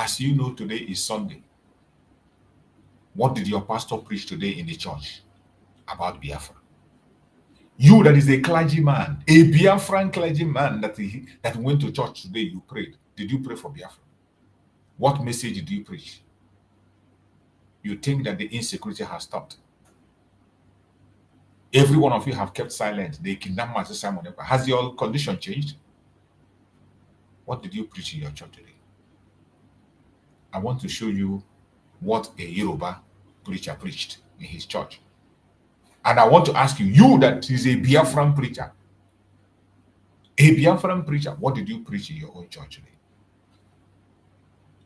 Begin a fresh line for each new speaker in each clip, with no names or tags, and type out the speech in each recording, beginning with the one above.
As you know, today is Sunday. What did your pastor preach today in the church about Biafra? You that is a clergyman, a Biafran clergyman that went to church today, you prayed. Did you pray for Biafra? What message did you preach? You think that the insecurity has stopped. Every one of you have kept silent. They kidnapped Mazi Simon. Has your condition changed? What did you preach in your church today? I want to show you what a Yoruba preacher preached in his church. And I want to ask you, you that is a Biafran preacher, what did you preach in your own church today?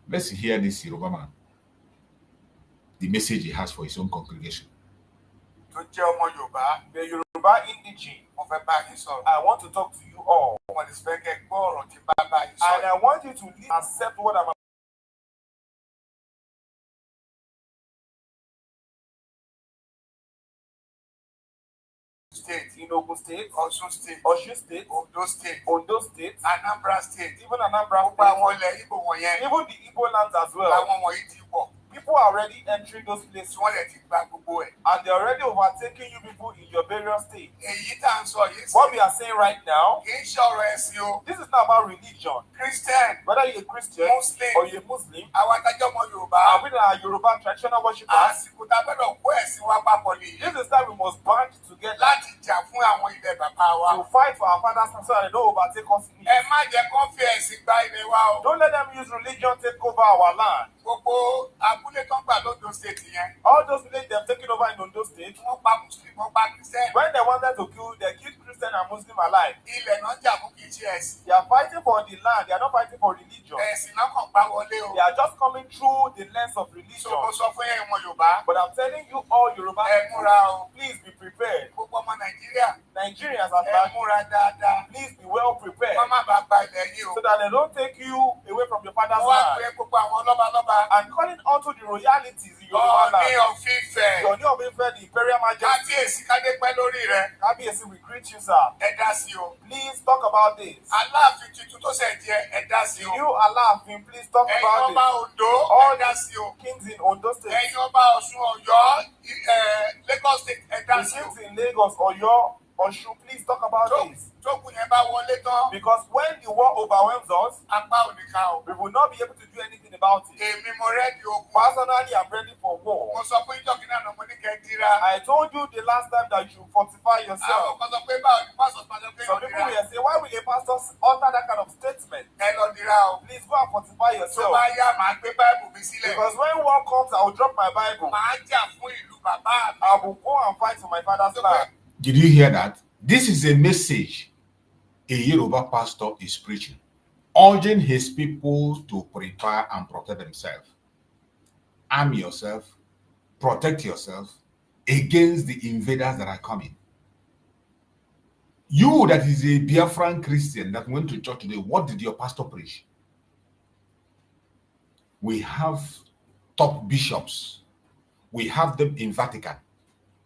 Let's hear this Yoruba man, the message he has for his own congregation.
The Yoruba indigene of Epa, I want to talk to you all. And I want you to accept what I'm State, Enugu State, Osun State, Ondo State, Anambra State, even Anambra State, even the Igbo lands as well. People are already entering those places and they're already overtaking you people in your various states. What we are saying right now, this is not about religion. Christian, whether you're a Christian Muslim, or you're a Muslim, and with our Yoruba traditional worshippers, this is time we must band together to fight for our fathers and so that they don't overtake us in it. Don't let them use religion to take over our land. All those villages they've taken over in Ondo State, when they wanted to kill, they killed Christian and Muslim alike. They are fighting for the land, they are not fighting for religion. They are just coming through the lens of religion. But I'm telling you all Yoruba, please be prepared. Nigerians are back. Please be well prepared so that they don't take you away from your father's land. And calling onto the royalties in your land. Your new of the Imperial Majesty. Kabiesi, we greet you, sir. Please talk about this. The new Alaafin, please talk about it. All the kings in Ondo State. The kings in Lagos, Oyo, Osun, please talk about this. Because when the war overwhelms us, we will not be able to do anything about it. Personally, I'm ready for war. I told you the last time that you fortify yourself. Some people will say, why will a pastor utter that kind of statement? Please go and fortify yourself. Because when war comes, I will drop my Bible. I will go and fight for my father's land.
Did you hear that? This is a message a Yoruba pastor is preaching, urging his people to prepare and protect themselves. Arm yourself, protect yourself against the invaders that are coming. You that is a Biafran Christian that went to church today, what did your pastor preach? We have top bishops. We have them in Vatican.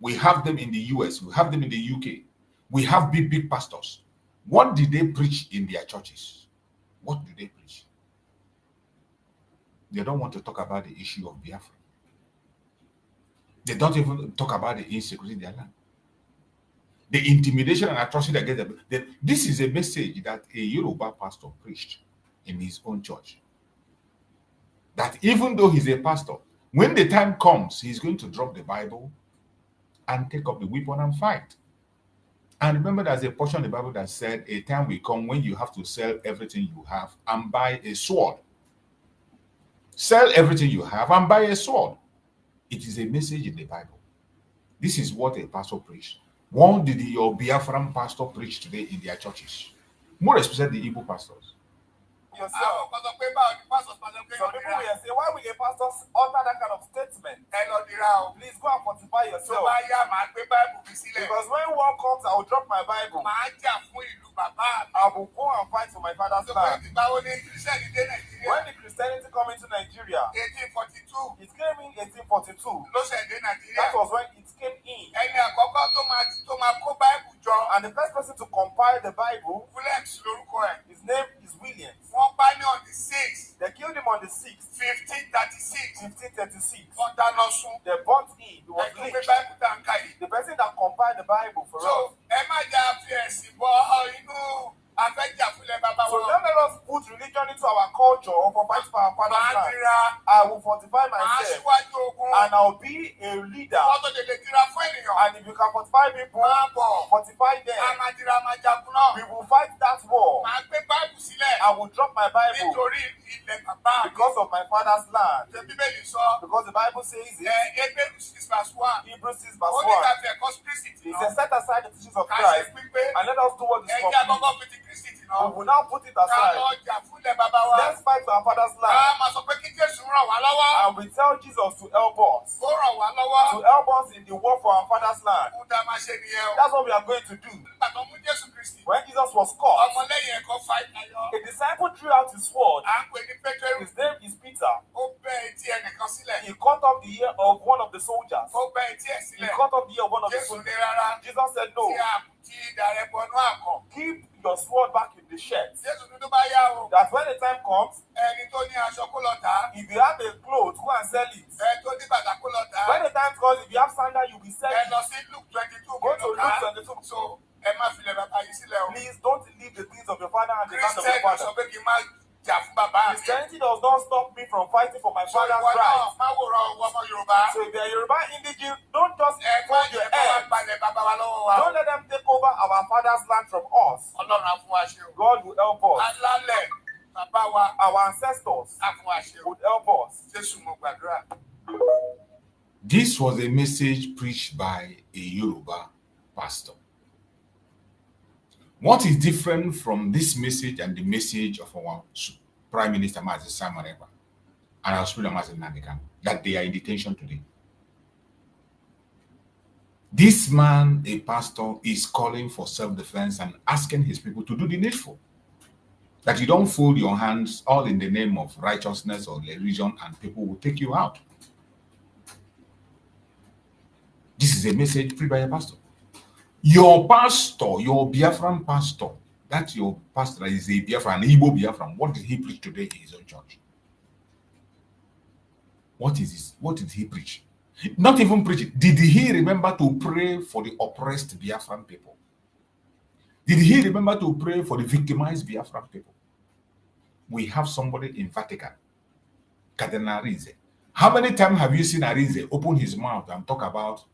We have them in the US. We have them in the UK. We have big pastors. What did they preach in their churches? What do they preach? They don't want to talk about the issue of Biafra. They don't even talk about the insecurity in their land. The intimidation and atrocity against them. This is a message that a Yoruba pastor preached in his own church. That even though he's a pastor, when the time comes, he's going to drop the Bible and take up the weapon and fight. And remember, there's a portion of the Bible that said a time will come when you have to sell everything you have and buy a sword. Sell everything you have and buy a sword. It is a message in the Bible. This is what a pastor preached. What did your Biafran pastor preach today in their churches? More especially the Igbo pastors.
Yourself. Some people will say, why will a pastor utter that kind of statement? Please go and fortify yourself. Because when war comes, I will drop my Bible. I will go and fight for my father's land. When the Christianity came into Nigeria, it came in 1842. That was when it came in. And the first person to compile the Bible, his name is Williams. They killed him on the 6th. They bought him. He was lynched. The person that compiled the Bible for us. So don't let us put religion into our culture or for fight for our father's land. I will fortify myself and I'll be a leader. And if you can fortify people, fortify them. We will fight that war. I will drop my Bible because of my father's land. Because the Bible says it. Hebrews 6 verse 1. It says, set aside the teachings of Christ and let us do what is for you. We will now put it aside. Let's fight for our father's land. And we tell Jesus to help us. To help us in the war for our father's land. That's what we are going to do. When Jesus was caught, a disciple drew out his sword. His name is Peter. He cut off the ear of one of the soldiers. He cut off the ear of one of the soldiers. Jesus said, no. Keep your sword back in the shirt. That when the time comes, if you have a cloth, go and sell it. When the time comes, if you have sandal, you will sell it. Go to Luke 22. So, please don't leave the things of your father and the land of your father. Christianity does not stop me from fighting for my father's rights. So if they're Yoruba indigenous, don't just hold your head. Don't let them take over our father's land from us. God will help us. Our ancestors would help us.
This was a message preached by a Yoruba pastor. What is different from this message and the message of our Prime Minister Mazi Nnamdi Kanu and our Speaker Mazi Nnamdi Kanu, that they are in detention today? This man, a pastor, is calling for self-defense and asking his people to do the needful. That you don't fold your hands all in the name of righteousness or religion and people will take you out. This is a message preached by a pastor. Your pastor, your Biafran pastor, that's your pastor is a Biafran, an Igbo Biafran. What did he preach today in his own church? What is this? What did he preach? Not even preach it. Did he remember to pray for the oppressed Biafran people? Did he remember to pray for the victimized Biafran people? We have somebody in Vatican, Cardinal Arinze. How many times have you seen Arinze open his mouth and talk about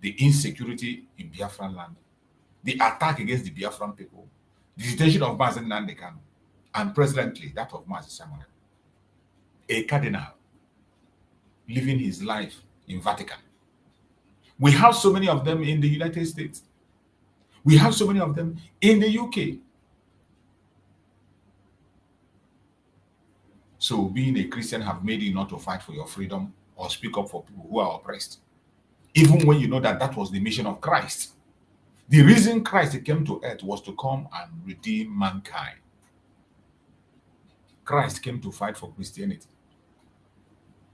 the insecurity in Biafran land, the attack against the Biafran people, the detention of Mazi Nnamdi Kanu, and presently that of Mazi Nnamdi, a cardinal living his life in Vatican? We have so many of them in the United States. We have so many of them in the UK. So being a Christian have made you not to fight for your freedom or speak up for people who are oppressed, even when you know that that was the mission of Christ. The reason Christ came to earth was to come and redeem mankind. Christ came to fight for Christianity.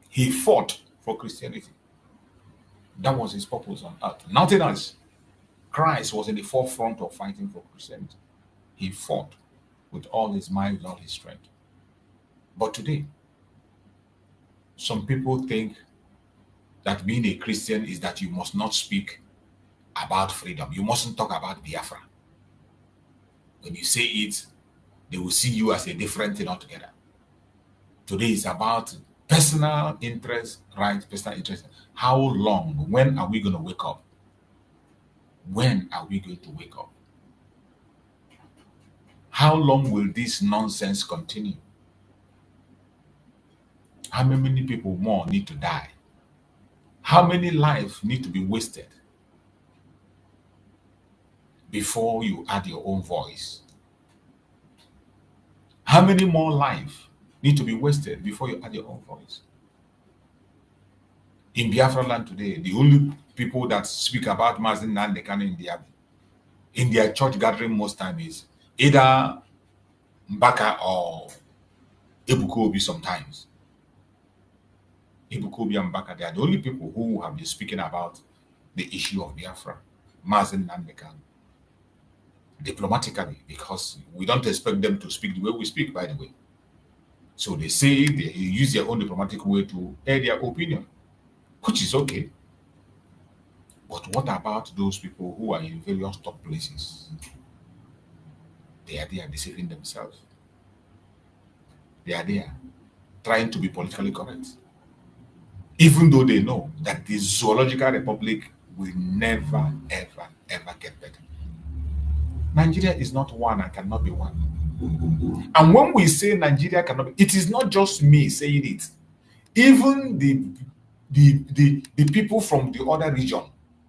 He fought for Christianity. That was his purpose on earth. Nothing else. Christ was in the forefront of fighting for Christianity. He fought with all his might, with all his strength. But today, some people think that being a Christian is that you must not speak about freedom. You mustn't talk about Biafra. When you say it, they will see you as a different thing altogether. Today is about personal interest, right? Personal interest. How long? When are we going to wake up? When are we going to wake up? How long will this nonsense continue? How many people more need to die? How many lives need to be wasted before you add your own voice? How many more lives need to be wasted before you add your own voice? In Biafra land today, the only people that speak about Mazi Nnamdi Kanu in their church gathering most time is either Mbaka or Ebukobi sometimes. Ebukobi and Mbaka, they are the only people who have been speaking about the issue of Biafra, Mazi Nnamdi Kanu, diplomatically, because we don't expect them to speak the way we speak, by the way. So they say they use their own diplomatic way to air their opinion, which is okay. But what about those people who are in various top places? They are there deceiving themselves. They are there trying to be politically correct, even though they know that the zoological republic will never, ever, ever get better. Nigeria is not one and cannot be one. And when we say Nigeria cannot be, it is not just me saying it. Even the people from the other region,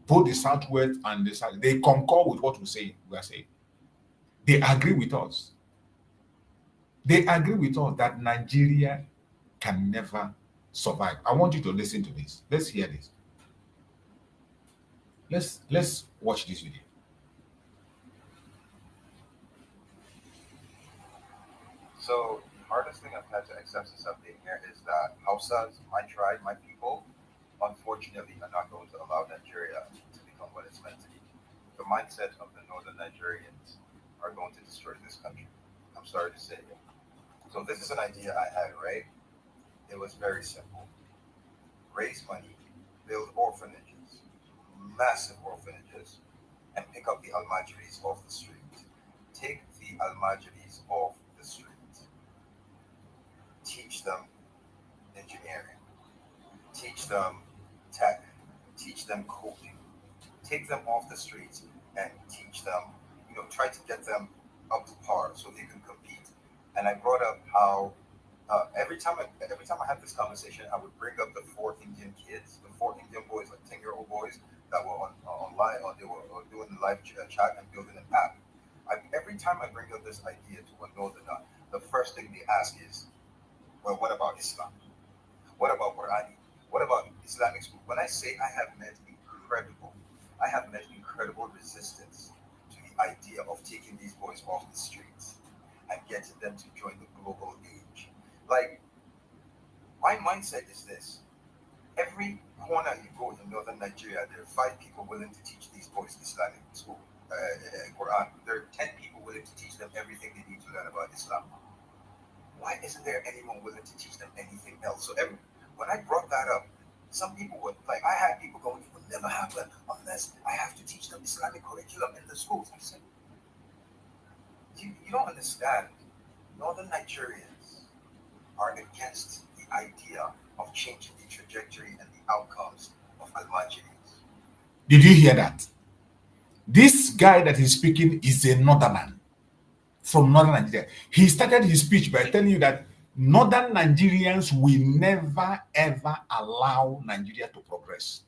both the southwest and the south, they concur with what we are saying. They agree with us. They agree with us that Nigeria can never survive. I want you to listen to this. Let's hear this. Let's watch this video.
So the hardest thing I've had to accept since I've been here is that Hausas, my tribe, my people, unfortunately are not going to allow Nigeria to become what it's meant to be. The mindset of the northern Nigerians are going to destroy this country. I'm sorry to say it. So this is an idea I had, right? It was very simple. Raise money, build orphanages, massive orphanages, and pick up the Almajiris off the street. Take the Almajiris off the street. Teach them engineering. Teach them tech. Teach them coding. Take them off the streets and teach them, try to get them up to par so they can compete. And I brought up how every time I had this conversation, I would bring up the four Indian kids, the four Indian boys, like 10-year-old boys that were online, or they were doing the live chat and building an app. Every time I bring up this idea to a northerner, the first thing they ask is, well, what about Islam? What about Qur'ani? What about Islamic school? When I say I have met incredible resistance to the idea of taking these boys off the streets and getting them to join the global age. Like, my mindset is this. Every corner you go in northern Nigeria, there are 5 people willing to teach these boys Islamic school, Quran. There are 10 people willing to teach them everything they need to learn about Islam. Why isn't there anyone willing to teach them anything else? So when I brought that up, some people were like, I had people going, it will never happen unless I have to teach them Islamic curriculum in the schools. I said, you don't understand. Northern Nigerians are against the idea of changing the trajectory and the outcomes of Almajiris.
Did you hear that? This guy that is speaking is a northerner from northern Nigeria. He started his speech by telling you that northern Nigerians will never ever allow Nigeria to progress.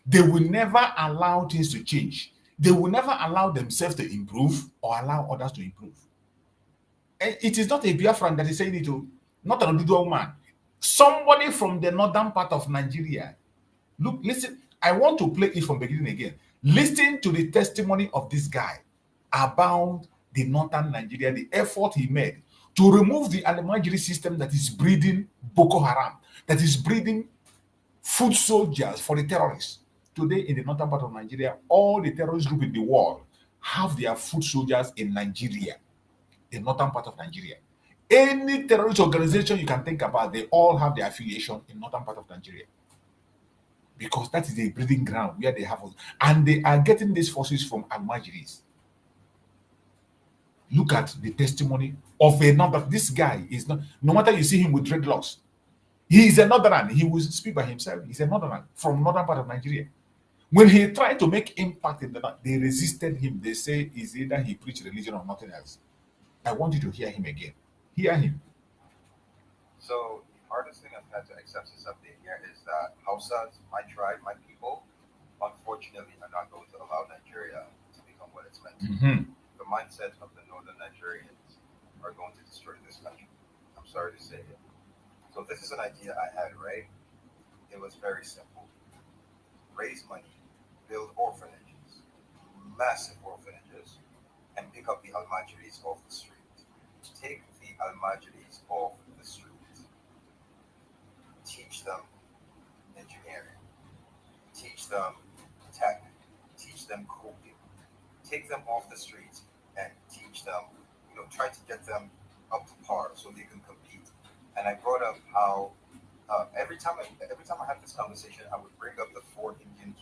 They will never allow things to change. They will never allow themselves to improve or allow others to improve. And it is not a Biafran that is saying it, not an Oduduwa man. Somebody from the northern part of Nigeria. Look, listen, I want to play it from beginning again. Listen to the testimony of this guy about the northern Nigeria, the effort he made to remove the Almajiri system that is breeding Boko Haram, that is breeding foot soldiers for the terrorists. Today, in the northern part of Nigeria, all the terrorist groups in the world have their foot soldiers in Nigeria, the northern part of Nigeria. Any terrorist organization you can think about, they all have their affiliation in northern part of Nigeria. Because that is the breeding ground where they have, and they are getting these forces from Almajiris. Look at the testimony of another. This guy is not, no matter you see him with dreadlocks, he is a northern. He will speak by himself. He's a northern from northern part of Nigeria. When he tried to make impact in the north, they resisted him. They say is either he preached religion or nothing else. I want you to hear him again. Hear him.
So the hardest thing I've had to accept since I've been here is that Hausas, my tribe, my people, unfortunately are not going to allow Nigeria to become what it's meant to be. The mindset of the northern Nigerians are going to destroy this country. I'm sorry to say it. So this is an idea I had, right? It was very simple. Raise money, build orphanages, massive orphanages, and pick up the Almajiris off the street. Take the Almajiris off the street. Teach them engineering. Teach them tech. Teach them coding. Take them off the streets and teach them, try to get them up to par so they can compete. And I brought up how every time I had this conversation, I would bring up the 4 Indian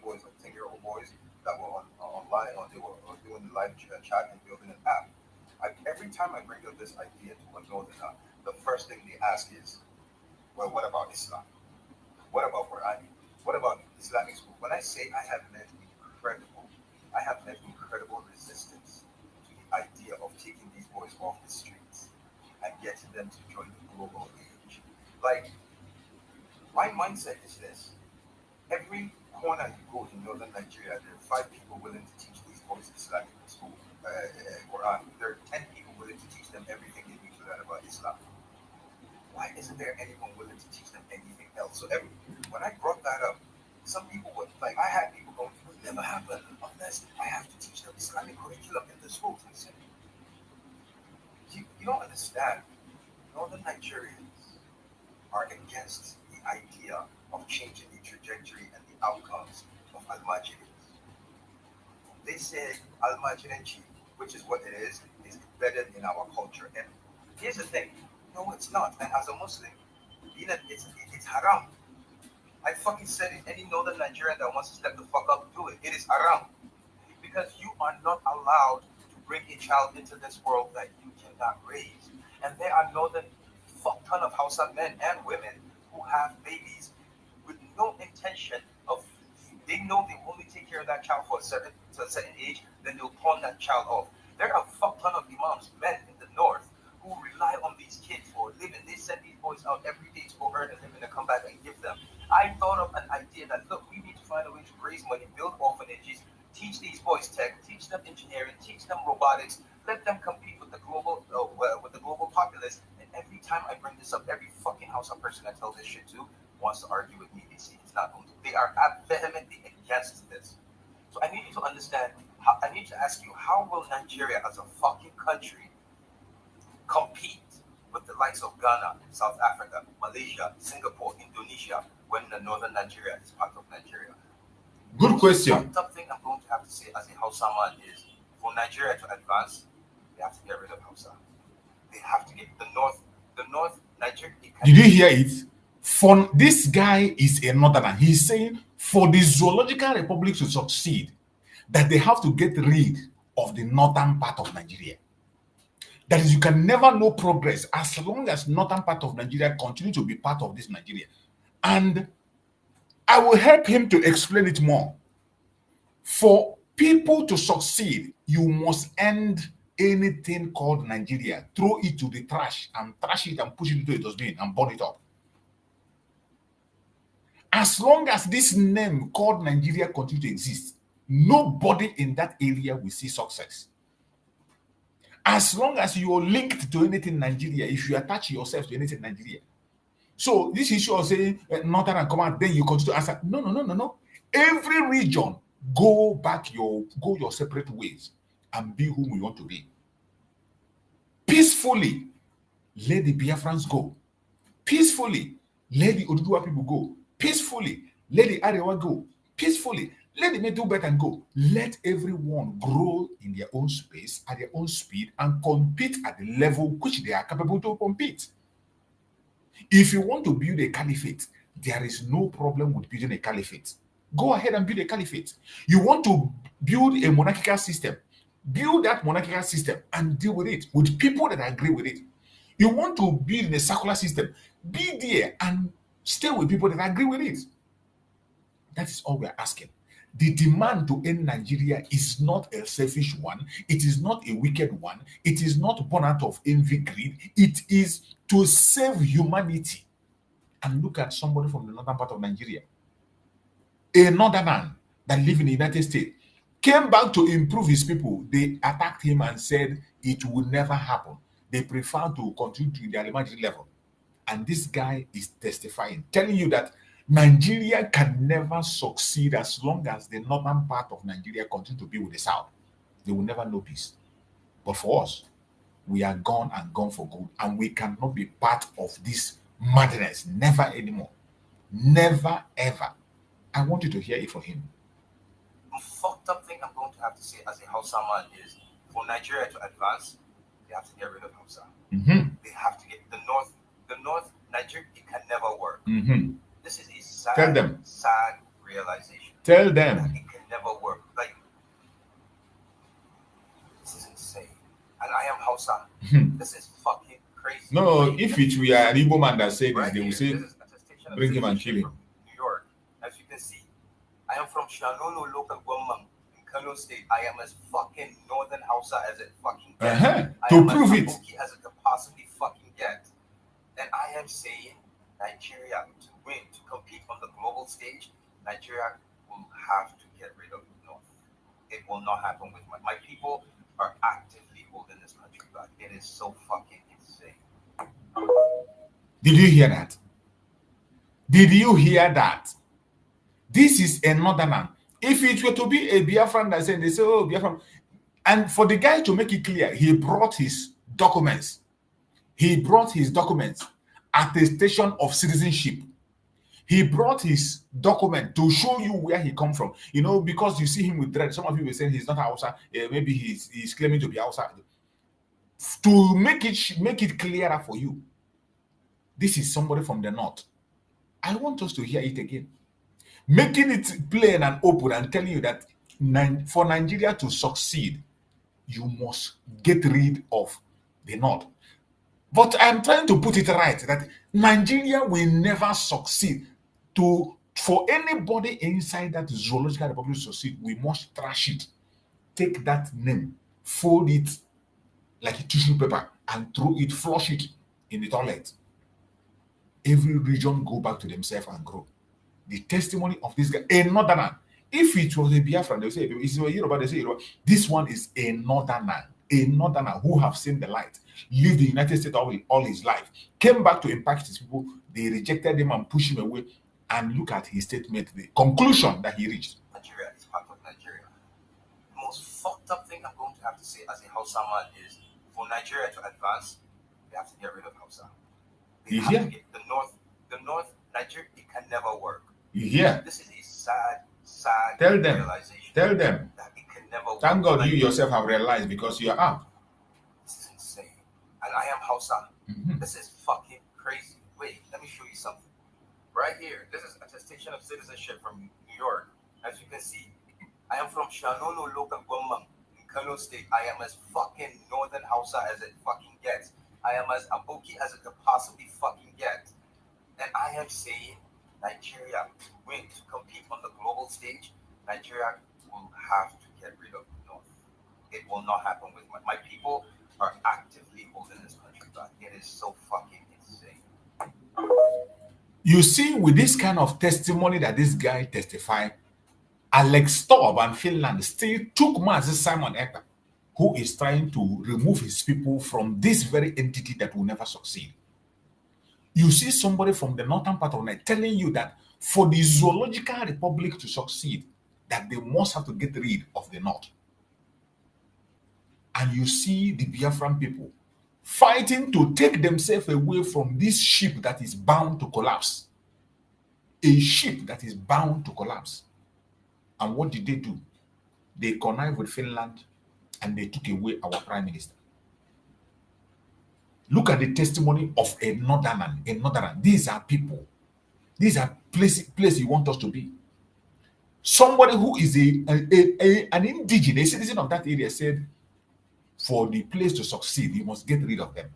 boys, like 10-year-old boys that were online, or they were doing the live chat and building an app. Every time I bring up this idea to a northerner, the first thing they ask is, well, what about Islam? What about Qur'an? What about Islamic school? When I say I have met incredible resistance to the idea of taking these boys off the streets and getting them to join the global age. Like, my mindset is this. Every corner you go in northern Nigeria, there are 5 people willing to teach these boys Islamic school, Quran. There are 10 people willing to teach them everything they need to learn about Islam. Why isn't there anyone willing to teach them anything else? So when I brought that up, some people were like, I had people going, it would never happen unless I have to teach them Islamic curriculum in the schools. I said, you don't understand. Northern Nigerians are against the idea of changing the trajectory and the outcomes of Al-Majidins. They say Al-Majidanchi, which is what it is embedded in our culture. And here's the thing, no, it's not. And as a Muslim, it's haram. I fucking said it. Any northern Nigerian that wants to step the fuck up, do it. It is haram. Because you are not allowed to bring a child into this world that you cannot raise. And there are northern fuck ton of Hausa men and women who have babies with no intention of, they know they only take care of that child for a certain age, then they'll pawn that child off. There are a fuck ton of imams, men in the north, who rely on these kids for a living. They send these boys out every day to go earn a living and come back and give them. I thought of an idea that, look, we need to find a way to raise money, build orphanages, teach these boys tech, teach them engineering, teach them robotics, let them compete with the global populace. And every time I bring this up, every fucking Hausa person I tell this shit to wants to argue with me. They see it's not going to. They are vehemently against this. So I need you to understand. I need to ask you, how will Nigeria as a fucking country compete with the likes of Ghana, South Africa, Malaysia, Singapore, Indonesia, when the northern Nigeria is part of Nigeria?
Good question.
The thing I'm going to have to say as a Hausa man is, for Nigeria to advance, they have to get rid of Hausa. They have to get the north Nigeria.
Did you hear it? For this guy is a northerner. He's saying for the Zoological Republic to succeed, that they have to get rid of the northern part of Nigeria. That is, you can never know progress as long as northern part of Nigeria continue to be part of this Nigeria. And I will help him to explain it more. For people to succeed, you must end anything called Nigeria. Throw it to the trash and trash it and push it into a dustbin and burn it up. As long as this name called Nigeria continues to exist, nobody in that area will see success. As long as you're linked to anything Nigeria, if you attach yourself to anything Nigeria. So this issue of saying northern and command, then you continue to answer. No. Every region, go your separate ways and be whom you want to be. Peacefully, let the Biafrans go. Peacefully, let the Oduduwa people go. Peacefully, let the Arewa go. Peacefully, let the Medu-Betan go. Let everyone grow in their own space, at their own speed, and compete at the level which they are capable to compete. If you want to build a caliphate, there is no problem with building a caliphate. Go ahead and build a caliphate. You want to build a monarchical system, build that monarchical system and deal with it with people that agree with it. You want to build a secular system, be there and stay with people that agree with it. That is all we are asking. The demand to end Nigeria is not a selfish one. It is not a wicked one. It is not born out of envy, greed. It is to save humanity. And look at somebody from the northern part of Nigeria. A northerner that lives in the United States came back to improve his people. They attacked him and said it will never happen. They prefer to continue to the elementary level. And this guy is testifying, telling you that Nigeria can never succeed as long as the northern part of Nigeria continue to be with the south. They will never know peace. But for us, we are gone and gone for good, and we cannot be part of this madness. Never anymore. Never, ever. I want you to hear it from him.
The fucked up thing I'm going to have to say as a Hausa man is, for Nigeria to advance, they have to get rid of Hausa.
Mm-hmm.
They have to get the north This is a sad,
Tell them.
sad realization.
Tell
That
them.
it can never work. Like, this is insane. And I am Hausa. This is fucking crazy.
No,
Like,
if it were an Igbo man that said this,
right
they will
here,
say,
this is attestation of
bring him and
citizenship
kill him.
from New York. As you can see, I am from Shanono local government in Kano State. I am as fucking northern Hausa as it fucking gets. I
To
am
prove
as
it.
Aboki as it can possibly fucking get. And I am saying Nigeria to win, to compete on the global stage, Nigeria will have to get rid of the North. It will not happen with my people are actively holding this country back. It is so fucking insane.
Did you hear that? Did you hear that? This is a northerner. If it were to be a Biafran that said, they say, oh, Biafran. And for the guy to make it clear, he brought his documents. He brought his documents, attestation of citizenship. He brought his document to show you where he come from. You know, because you see him with dread. Some of you were saying he's not Hausa. Maybe he's claiming to be Hausa. To make it clearer for you, this is somebody from the north. I want us to hear it again. Making it plain and open and telling you that for Nigeria to succeed, you must get rid of the north. But I'm trying to put it right that Nigeria will never succeed. For anybody inside that zoological republic to succeed, we must trash it. Take that name, fold it like a tissue paper, and throw it, flush it in the toilet. Every region go back to themselves and grow. The testimony of this guy, a northerner. If it was a Biafran, they say, it's a Yoruba, they say, Yoruba. This one is a northerner who have seen the light, lived in the United States all his life, came back to impact his people. They rejected him and pushed him away. And look at his statement, the conclusion that he reached.
Nigeria is part of Nigeria. The most fucked up thing I'm going to have to say as a Hausa man is, for Nigeria to advance, they have to get rid of Hausa. They have to get the North, Nigeria, it can never work.
You hear?
This is a sad
Tell them.
realization.
Thank
Thank
God you yourself have realized because you are up.
This is insane. And I am Hausa. This is fucking crazy. Wait, let me show you something. Right here, this is attestation of citizenship from New York. As you can see, I am from Shanono local government in Kano State. I am as fucking northern Hausa as it fucking gets. I am as Aboki as it could possibly fucking get. And I am saying Nigeria to win, to compete on the global stage, Nigeria will have to get rid of the North. It will not happen with my people are actively holding this country back. It is so fucking insane.
You see, with this kind of testimony that this guy testified, Alex Storb and Finland still took Mazi Simon Ekpa, who is trying to remove his people from this very entity that will never succeed. You see somebody from the northern part of Nigeria telling you that for the zoological republic to succeed, that they must have to get rid of the north. And you see the Biafran people fighting to take themselves away from this ship that is bound to collapse. A ship that is bound to collapse. And what did they do? They connived with Finland and they took away our prime minister. Look at the testimony of a northerner. These are people. These are places you want us to be. Somebody who is an indigenous citizen of that area said, for the place to succeed, you must get rid of them.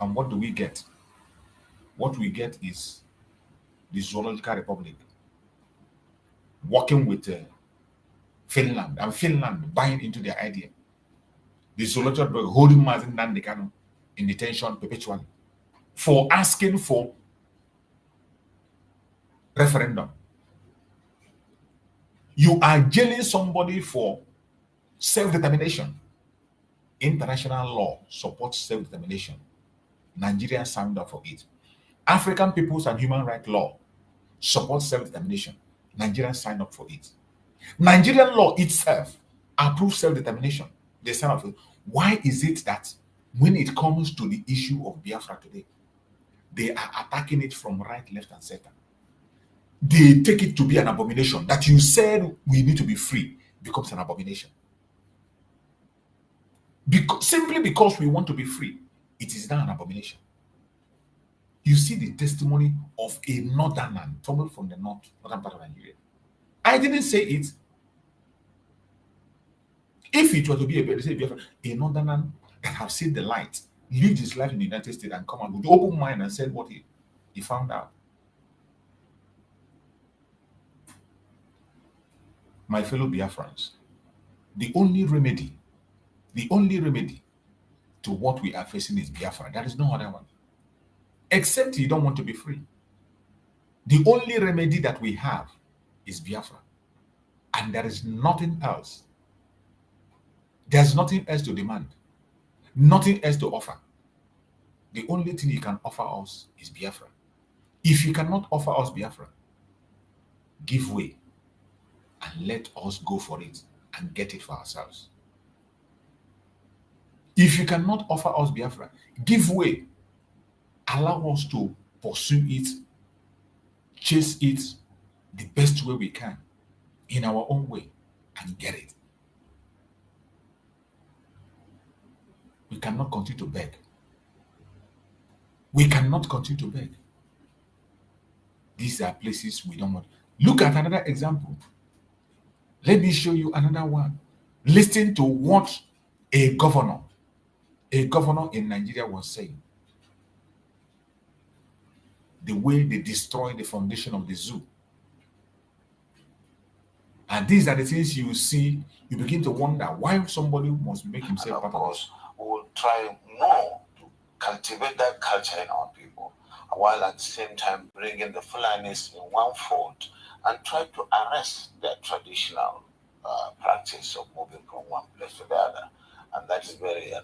And what do we get? What we get is the Zoological Republic working with Finland, and Finland buying into their idea. The Zoological Republic holding Mazi Nnamdi Kanu in detention perpetually for asking for referendum. You are jailing somebody for self-determination. International law supports self-determination. Nigeria signed up for it. African peoples and human rights law supports self-determination. Nigeria signed up for it. Nigerian law itself approves self-determination. They signed up for it. Why is it that when it comes to the issue of Biafra today, they are attacking it from right, left, and center? They take it to be an abomination. That you said we need to be free becomes an abomination. Simply because we want to be free, it is now an abomination. You see the testimony of a northern man, somebody from the northern part of Nigeria. I didn't say it. If it were to be a northern man that have seen the light, lived his life in the United States and come out with open mind and said what he found out. My fellow Biafrans, the only remedy to what we are facing is Biafra. There is no other one. Except you don't want to be free. The only remedy that we have is Biafra. And there is nothing else. There's nothing else to demand. Nothing else to offer. The only thing you can offer us is Biafra. If you cannot offer us Biafra, give way and let us go for it and get it for ourselves. If you cannot offer us Biafra, give way. Allow us to pursue it, chase it the best way we can, in our own way, and get it. We cannot continue to beg. We cannot continue to beg. These are places we don't want. Look at another example. Let me show you another one. Listen to what a governor in Nigeria was saying. The way they destroy the foundation of the zoo. And these are the things you see, you begin to wonder why somebody must make himself part of it.
We will try more to cultivate that culture in our people, while at the same time bringing the Fulanis in one fold and try to arrest their traditional practice of moving from one place to the other. And that is very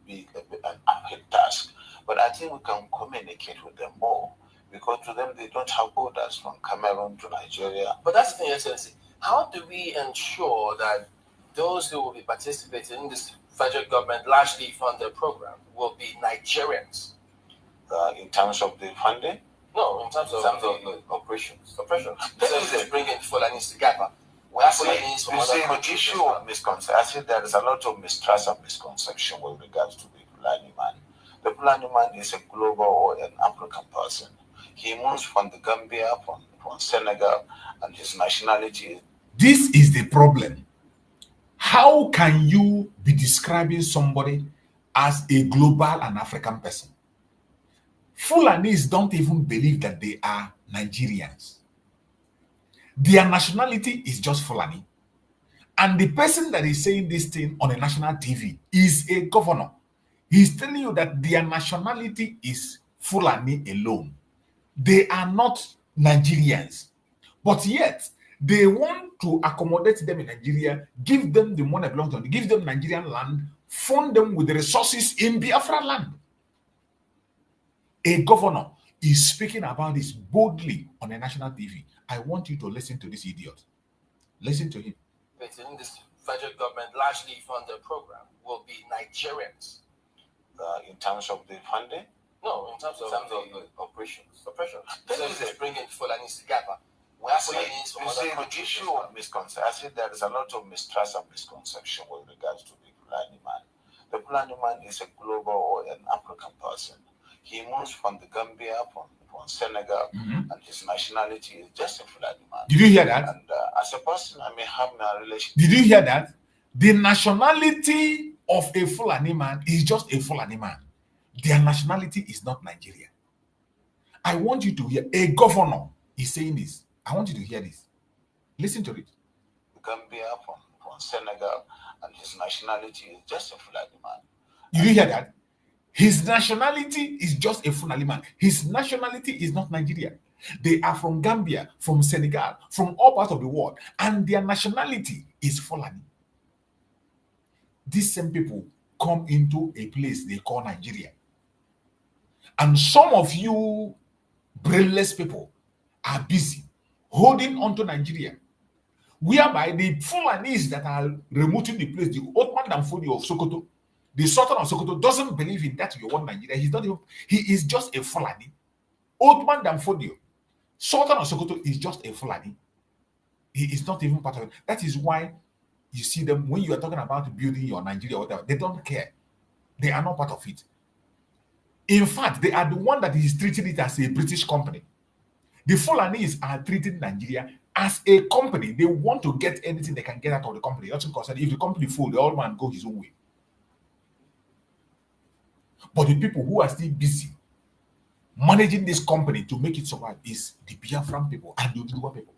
big, an uphill task. But I think we can communicate with them more, because to them, they don't have borders from Cameroon to Nigeria.
But that's the thing, Excellency. How do we ensure that those who will be participating in this federal government largely funded program will be Nigerians?
In terms of the funding?
No, in terms of
the operations.
They bring in Fulanis together.
The issue of misconception, I think there is a lot of mistrust and misconception with regards to the Fulani man. The Fulani man is a global or an African person. He moves from the Gambia, from Senegal, and his nationality is.
This is the problem. How can you be describing somebody as a global and African person? Fulanis don't even believe that they are Nigerians. Their nationality is just Fulani. And the person that is saying this thing on a national TV is a governor. He's telling you that their nationality is Fulani alone. They are not Nigerians. But yet, they want to accommodate them in Nigeria, give them the money that belongs to them, give them Nigerian land, fund them with the resources in Biafra land. A governor is speaking about this boldly on a national TV. I want you to listen to this idiot. Listen to him.
In this federal government largely funded program will be Nigerians.
In terms of the funding?
No, in terms of
the operations.
They bring in Fulanis together.
The issue of misconception, I think there is a lot of mistrust and misconception with regards to the Fulani man. The Fulani man is a global or an African person. He moves from the Gambia, from Senegal, and his nationality is just a Fulani man.
Did you hear that?
And as a person, I may have a relationship.
Did you hear that? The nationality of a Fulani man is just a Fulani man. Their nationality is not Nigeria. I want you to hear. A governor is saying this. I want you to hear this. Listen to it.
Gambia, from Senegal, and his nationality is just a Fulani man.
Did you hear that? His nationality is just a Fulani man. His nationality is not Nigeria. They are from Gambia, from Senegal, from all parts of the world, and their nationality is Fulani. These same people come into a place they call Nigeria. And some of you brainless people are busy holding on to Nigeria, whereby the Fulanis that are removing the place, the Ottoman Danfodio of Sokoto, the Sultan of Sokoto doesn't believe in that you want Nigeria. He's not even, he is just a Fulani. Ottoman Danfodio, Sultan of Sokoto is just a Fulani. He is not even part of it. That is why you see them, when you are talking about building your Nigeria or whatever, they don't care. They are not part of it. In fact, they are the one that is treating it as a British company. The Fulanis are treating Nigeria as a company. They want to get anything they can get out of the company. Nothing concerned. If the company falls, the old man go his own way. But the people who are still busy managing this company to make it survive is the Biafran people and the Uduwa people.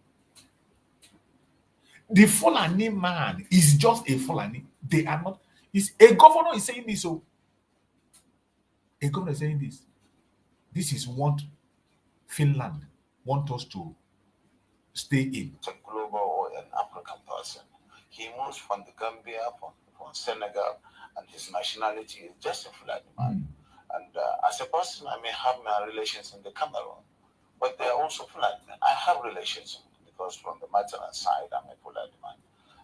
The Fulani man is just a Fulani. They are not. A governor is saying this. So a governor is saying this. This is what Finland want us to stay in.
A global or an African person. He moves from the Gambia, from Senegal, and his nationality is just a Fulani man. And as a person, I may have my relations in the Cameroon, but they are also Fulani men. I have relations because from the maternal side, I'm a Fulani man.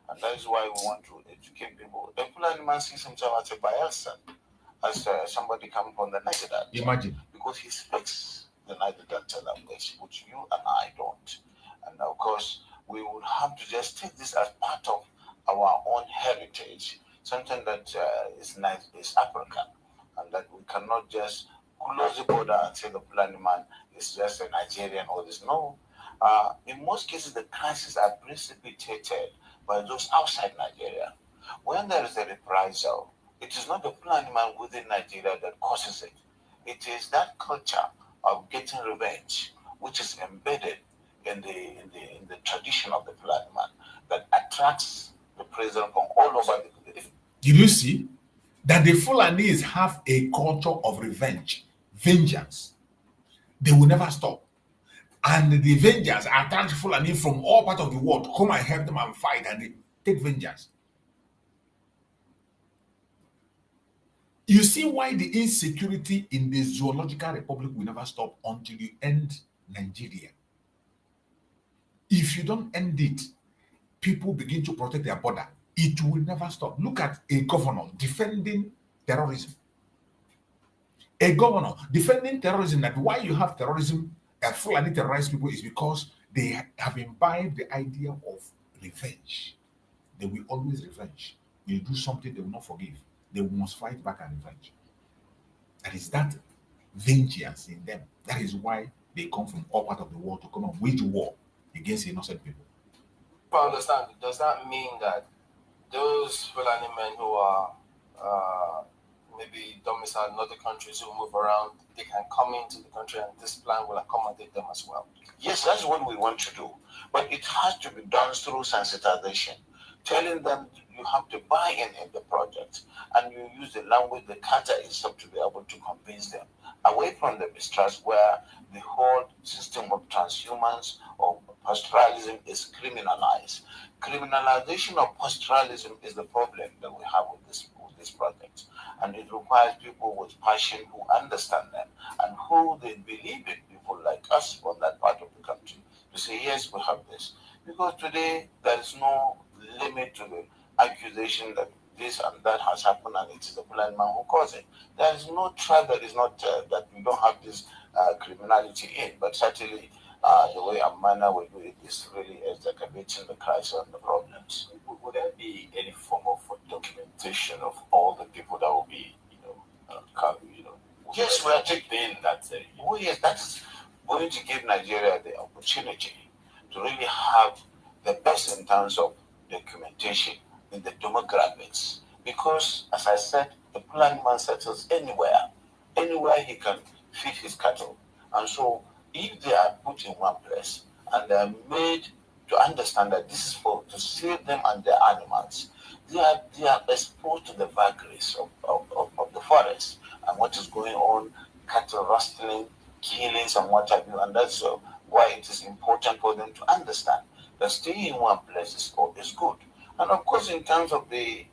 And that is why we want to educate people. A Fulani man sees himself as a Bayelsan, as somebody coming from the Niger Delta.
Imagine.
Because he speaks the Niger Delta language, which you and I don't. And of course, we would have to just take this as part of our own heritage, something that is African, and that we cannot just close the border and say the Fulani man is just a Nigerian or this. No. In most cases, the crises are precipitated by those outside Nigeria. When there is a reprisal, it is not the Fulani man within Nigeria that causes it. It is that culture of getting revenge, which is embedded in the tradition of the Fulani man, that attracts the president from all over the country.
Did you see that the Fulanis have a culture of revenge, vengeance? They will never stop. And the Avengers attack Fulani from all parts of the world, come and help them and fight, and they take vengeance. You see why the insecurity in the Zoological Republic will never stop until you end Nigeria. If you don't end it, people begin to protect their border. It will never stop. Look at a governor defending terrorism. A governor defending terrorism, that why you have terrorism and Fulani terrorize people is because they have imbibed the idea of revenge. They will always revenge. When you do something, they will not forgive. They must fight back and revenge. That is that vengeance in them. That is why they come from all parts of the world to come and wage war against innocent people.
I understand. Does that mean that those Fulani men who are maybe domiciled in other countries who move around, they can come into the country and this plan will accommodate them as well?
Yes, that's what we want to do. But it has to be done through sensitization, telling them you have to buy in the project, and you use the language the Carter is up to be able to convince them away from the mistrust where the whole system of transhumance or pastoralism is criminalized. Criminalization of pastoralism is the problem that we have with this project, and it requires people with passion who understand them and who they believe in, people like us from that part of the country, to say yes, we have this. Because today there is no limit to the accusation that this and that has happened and it is the blind man who caused it. There is no tribe that is not that we don't have this criminality in, but certainly the way and manner we do it is really exacerbating the crisis and the problems.
Would there be any form of documentation of all the people that will be,
Yes, we are
taking that.
Oh yes, that's going to give Nigeria the opportunity to really have the best in terms of documentation in the demographics. Because, as I said, the blind man settles anywhere he can feed his cattle. And so, if they are put in one place and they are made to understand that this is to save them and their animals, they are exposed to the vagaries of the forest and what is going on, cattle rustling, killings, and what have you. And that's why it is important for them to understand that staying in one place is good. And of course, in terms of the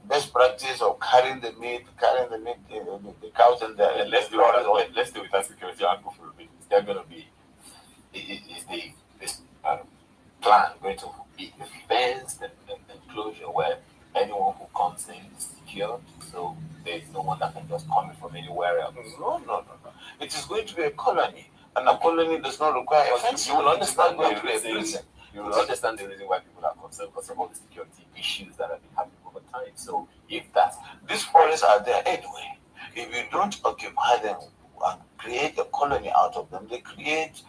best practice of carrying the meat, the cows and the
let's do with that security and go for a bit. Is there going to be this plan going to be a fenced enclosure where anyone who comes in is secured, so there is no one that can just come in from anywhere else?
No. It is going to be a colony, and a colony does not require a fence.
You will understand the reason. You will understand the reason why people are concerned because of all the security issues that have been happening over time. So if these forests are there anyway, if you don't occupy
hide them and create a colony out of them. They create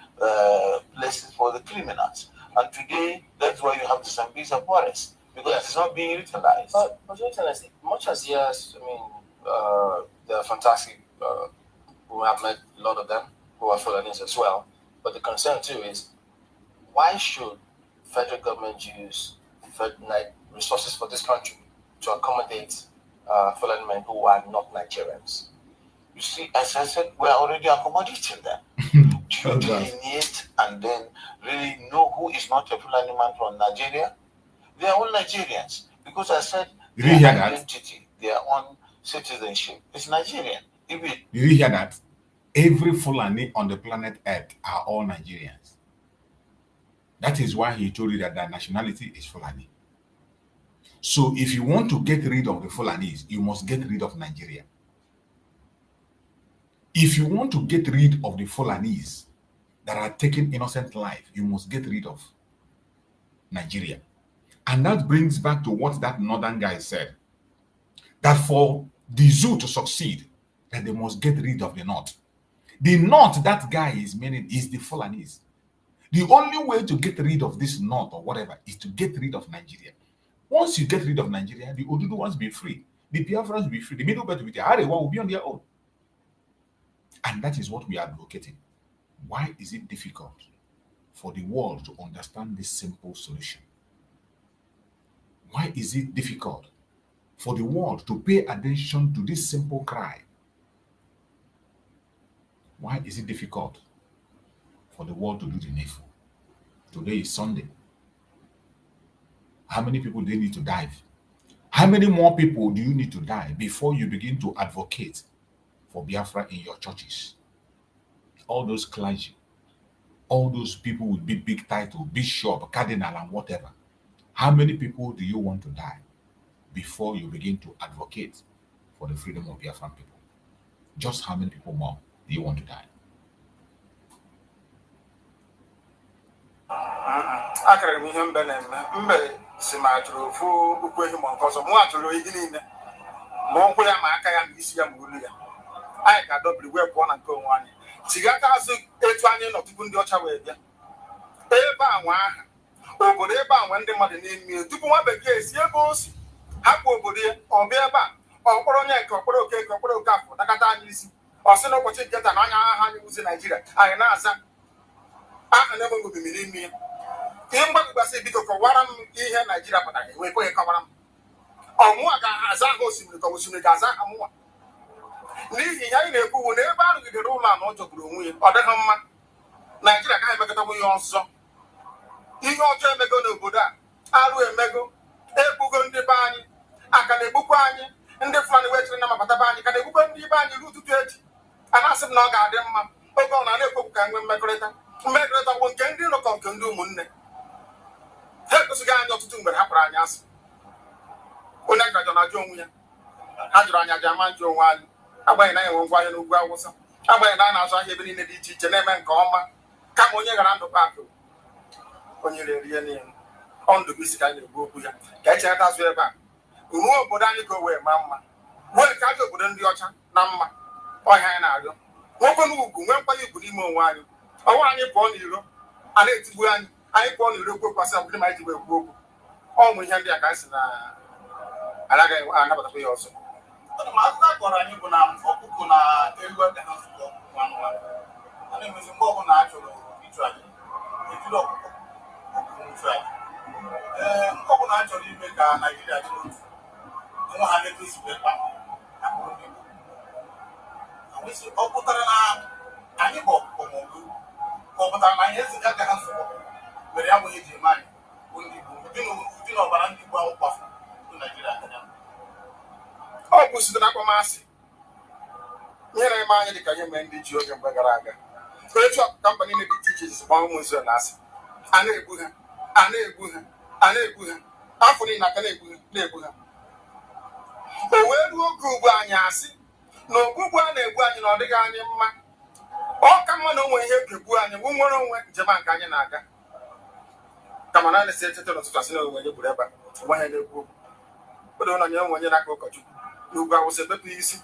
places for the criminals. And today, that's why you have the Sambisa forest, because it's not being utilized.
But Your Excellency, much as yes, I mean, they're fantastic. We have met a lot of them who are Fulanis as well. But the concern too is, why should federal government use resources for this country to accommodate Fulani men who are not Nigerians?
You see, as I said, we're already accommodating them. Do you delineate and then really know who is not a Fulani man from Nigeria? They are all Nigerians. Because I said their identity, their own citizenship is Nigerian.
Did you hear that? Every Fulani on the planet Earth are all Nigerians. That is why he told you that their nationality is Fulani. So if you want to get rid of the Fulanis, you must get rid of Nigeria. If you want to get rid of the Fulanis that are taking innocent life, you must get rid of Nigeria. And that brings back to what that northern guy said, that for the zoo to succeed, that they must get rid of the north. The north that guy is meaning is the Fulanis. The only way to get rid of this north or whatever is to get rid of Nigeria. Once you get rid of Nigeria, the Odudu ones will be free. The Biafrans will be free. The Middle Belt will be there. Arewa will be on their own. And that is what we are advocating. Why is it difficult for the world to understand this simple solution? Why is it difficult for the world to pay attention to this simple cry? Why is it difficult for the world to do the needful? Today is Sunday. How many people do they need to die? How many more people do you need to die before you begin to advocate for Biafra in your churches? All those clergy, all those people with big title, bishop, cardinal, and whatever. How many people do you want to die before you begin to advocate for the freedom of Biafran people? Just how many people more do you want to die?
Akara mi hembe na mbe si ma atụrụ ofu ukwu ehi ma nke ọzọ mụ atụrụ ihe niile ma nkwụ ya ma aka ya ma isi ya ma olu ya anyị ga-adọbiri wee pụọ na nke onwe anyị tigata azụ etu anyị nọ tupu ndị ọcha wee bịa ebe a nwa aha obodo ebe a nwe ndị mmadụ na-eme tupu nwa bekee si ebe o si hapụ obodo ya ọ bịa ebe a ọkpọrọ onye nke ọkpọrọ okeke ọkpọrọ okafọ nakata anyị isi ọ sị na ụbọchị nke taa na anya aha anyị wụzi Naijiria anyị na-aza aha na-enwe ngomimi n'ime ya ihe mgbagbasị biko kọwara m ihe Naijiria pụtara enwe ekweghị kọwara m ọmụwa ga-aza aha osimiri ka osimiri ga-aza aha mụnwa n'ihi ihe anyị na-ekwu na ebe a rụgidere ụlọ anọ jọgburu onwe ya ọ dịghị mma Naijiria gaghị emekọtawo ihe ọzọ ihe ọjọọ emego n'obodo a arụ emego egbugo ndị be anyị aka na-egbukwa anyị ndị Fulani wechiri na mabata be anyị ka na-egbukwa ndị be anyị ruo ụtụtụ echi a na-asị m na ọ ga-adị mma oge ọ na-ekwu ka nwee mmekọrịta bụ nke ndị nọkọ nke ndị ụmụnne ha ekwesịghị anyị ọtụtụ mgbe ha kpara anyị asị onye gajọ na-ajụ onwe ya ha jụrụ anyị aja ama njụ onwe anyị agbanyeghị na enwe ngwa ahịa n'ugwu Awụsa agbanyeghị na a na-azụ ahịa ebe niile dị iche iche na-eme nke ọma kama onye gara ndụ paakị onye rerie niile ọ ndụ bụ isi ka anyị na-egbu okwu ya ka e cheghata azụ ebe a ruo obodo anyị ka o wee maa mma wee ka ajọ obodo ndị ọcha na mma ọhịa anyị na-arịọ nwoke n'ugwu nwee nkwanye ugwu n'ime onwe anyị ọnwa anyị pụọ n'iro a na-etigbu anyị pụọ n'iro okwu kwasị ọbụdị ma anyị ji wee kwuo okwu ọnwụ ihe ndị a ka anyị si na anaghị anabatakwa ya ọzọ
akụkọ akọrọ anyị bụ na ọkụkọ na ewu ebe ha zụta ọkụkọ anụ a na-emezi mgbe ọbụla a chọrọ ịchụ aja ejiri ọkụkọ nchụ aja mgbe ọbụla a chọrọ ime ka Naijiria dị n'otu nwa ha na-etozigbe mkpa ọ pụtara na anyị bụ ọkụkọ ma ọ bụ ka ọ pụtara na anyị eziga ka ha zụkọ mere ya bụ ihe ji eme anyị bụ ndị Igbo ụdị na ọbara ndị Igbo ahụ kpafu Naijiria anya
ọ bụ site na akpamasị ihe na-eme anyị dịka ihe mere ndị ji oge mgbe gara aga etu ka mba niile dị iche iche gbaa ụmụ Izrel na asị a na-egbu ha a na-egbu ha a na-egbu ha afọ niile aka na-egbu ha o wee ruo oge ugbu anyị asị na ogbugbu a na-egbu anyị na ọ dịghị anyị mma ọ ka mma na onwe ihe ga-egbu anyị bụ nwere onwe njem a nke anyị na-aga kama na na-esi echeta n'ụtụtụ asị na onwe onye gburu ebe a nwa ha na-ekwu okwu odo na onye n'aka ụkọchukwu n'ugwu Awụsa ebepụ isi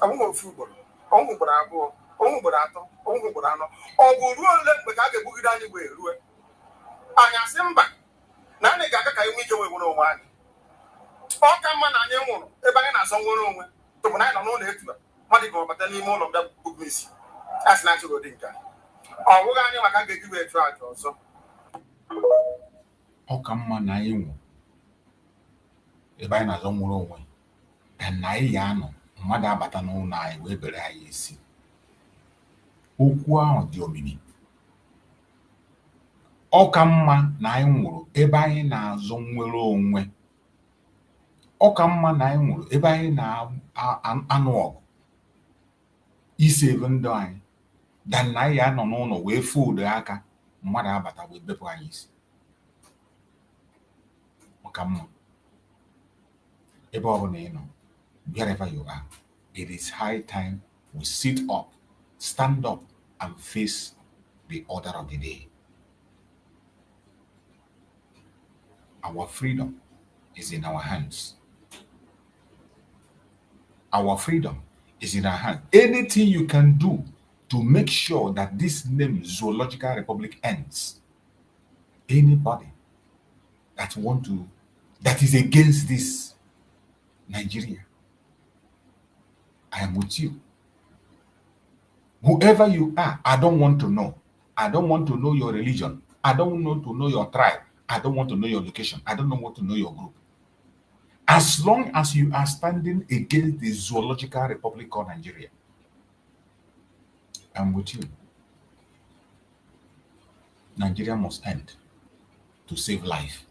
abụghị ofu ugboro ọnwụ ugboro abụọ, ọnwụ ugboro atọ, ọnwụ ugboro anọ. Ọ bụ ruo ole mgbe ka a ga-egbugide anyị wee rue? Anyị asị mba na anyị ga-aga ka enwe ike wee nwere onwe anyị. Ọ ka mma na anyị nwụrụ ebe anyị na-azọ nwere onwe tupu na anyị nọ n'ụlọ etuba mmadụ ga-abata n'ime ụlọ bịa gbugbu isi. A sị na achọghị ụdị nke ọ bụghị anyị maka ga-eji wee chụọ aja ọzọ.
Ọ ka mma na anyị nwụrụ ebe anyị na-azọ nwere onwe na anyị ya anọ mmadụ abata n'ụlọ anyị wee bere anyị isi. Okwu ahụ dị omimi. Ọ ka mma na anyị nwụrụ ebe anyị na-azọ nwere onwe. Ọ ka mma na anyị nwụrụ ebe anyị na-anụ ọgụ iseve ndụ anyị dan na anyị anọ n'ụlọ wee fold aka mmadụ abata wee bepụ anyị isi. Ọ ka mma ebe ọ bụla ị nọ, wherever you are, it is high time we sit up, stand up and face the order of the day. Our freedom is in our hands. Our freedom is in our hands. Anything you can do to make sure that this name Zoological Republic ends. Anybody that is against this Nigeria, I am with you. Whoever you are, I don't want to know. I don't want to know your religion. I don't want to know your tribe. I don't want to know your location. I don't want to know your group. As long as you are standing against the Zoological Republic called Nigeria, I'm with you. Nigeria must end to save life.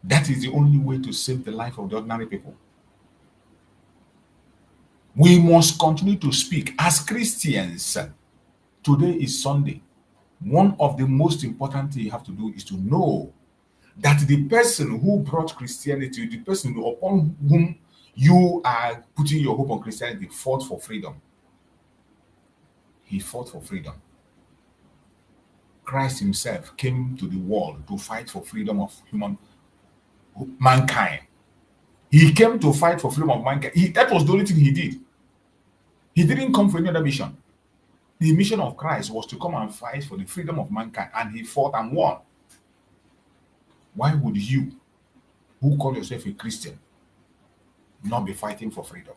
That is the only way to save the life of the ordinary people. We must continue to speak as Christians. Today is Sunday. One of the most important things you have to do is to know that the person who brought Christianity, the person upon whom you are putting your hope on Christianity, fought for freedom. He fought for freedom. Christ himself came to the world to fight for freedom of mankind. He came to fight for freedom of mankind. That was the only thing he did. He didn't come for any other mission. The mission of Christ was to come and fight for the freedom of mankind, and he fought and won. Why would you, who call yourself a Christian, not be fighting for freedom?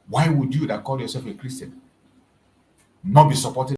Why would you that call yourself a Christian not be supporting